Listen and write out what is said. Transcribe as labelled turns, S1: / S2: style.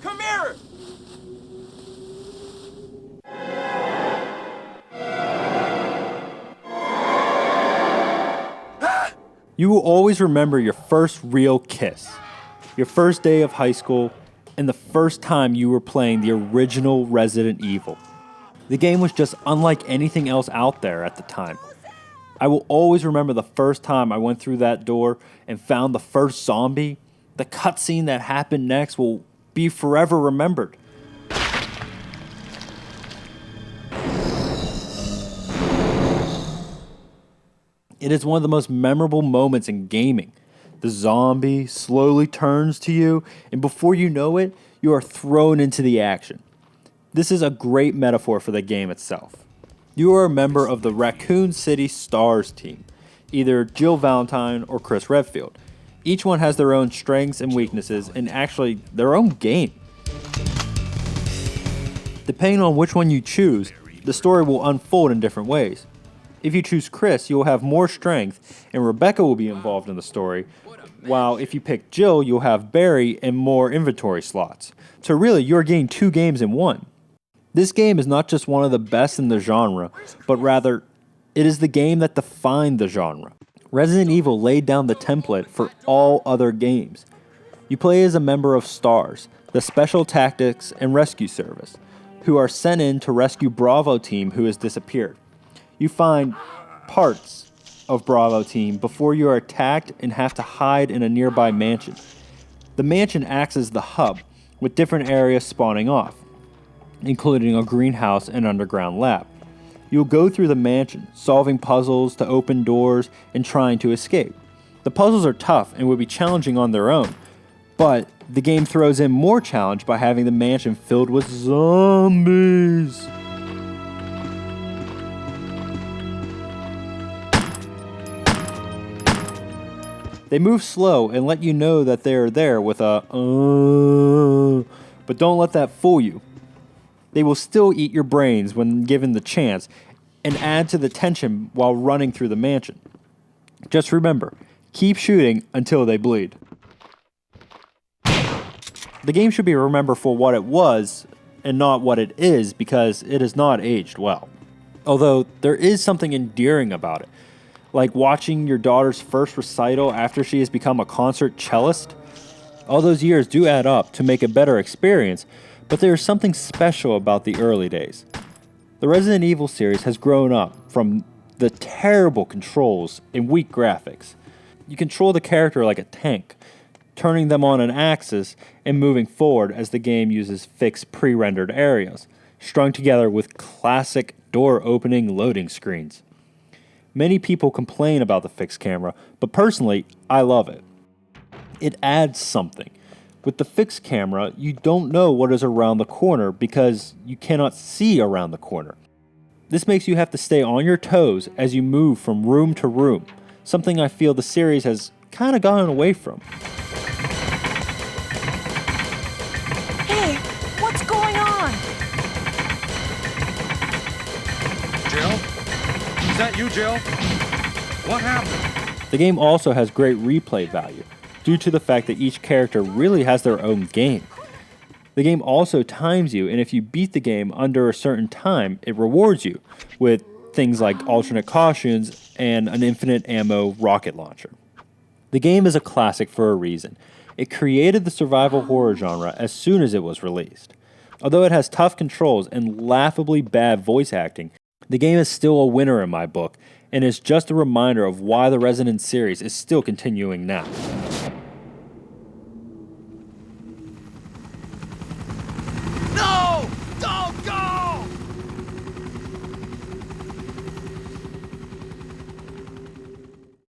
S1: Come here!
S2: You will always remember your first real kiss, your first day of high school, and the first time you were playing the original Resident Evil. The game was just unlike anything else out there at the time. I will always remember the first time I went through that door and found the first zombie. The cutscene that happened next will be forever remembered. It is one of the most memorable moments in gaming. The zombie slowly turns to you, and before you know it, you are thrown into the action. This is a great metaphor for the game itself. You are a member of the Raccoon City Stars team, either Jill Valentine or Chris Redfield. Each one has their own strengths and weaknesses, and actually their own game. Depending on which one you choose, the story will unfold in different ways. If you choose Chris, you will have more strength, and Rebecca will be involved in the story, while if you pick Jill, you'll have Barry and more inventory slots. So really, you're getting 2 games in one. This game is not just one of the best in the genre, but rather, it is the game that defined the genre. Resident Evil laid down the template for all other games. You play as a member of STARS, the Special Tactics and Rescue Service, who are sent in to rescue Bravo Team who has disappeared. You find parts of Bravo Team before you are attacked and have to hide in a nearby mansion. The mansion acts as the hub, with different areas spawning off, including a greenhouse and underground lab. You'll go through the mansion, solving puzzles to open doors and trying to escape. The puzzles are tough and would be challenging on their own, but the game throws in more challenge by having the mansion filled with zombies. They move slow and let you know that they are there with a but don't let that fool you. They will still eat your brains when given the chance and add to the tension while running through the mansion. Just remember, keep shooting until they bleed. The game should be remembered for what it was and not what it is, because it has not aged well. Although there is something endearing about it, like watching your daughter's first recital after she has become a concert cellist. All those years do add up to make a better experience, but there is something special about the early days. The Resident Evil series has grown up from the terrible controls and weak graphics. You control the character like a tank, turning them on an axis and moving forward as the game uses fixed pre-rendered areas, strung together with classic door-opening loading screens. Many people complain about the fixed camera, but personally, I love it. It adds something. With the fixed camera, you don't know what is around the corner because you cannot see around the corner. This makes you have to stay on your toes as you move from room to room, something I feel the series has kind of gotten away from.
S3: Hey, what's going on?
S1: Jill? Is that you, Jill? What happened?
S2: The game also has great replay value, due to the fact that each character really has their own game. The game also times you, and if you beat the game under a certain time, it rewards you with things like alternate costumes and an infinite ammo rocket launcher. The game is a classic for a reason. It created the survival horror genre as soon as it was released. Although it has tough controls and laughably bad voice acting, the game is still a winner in my book, and is just a reminder of why the Resident series is still continuing now.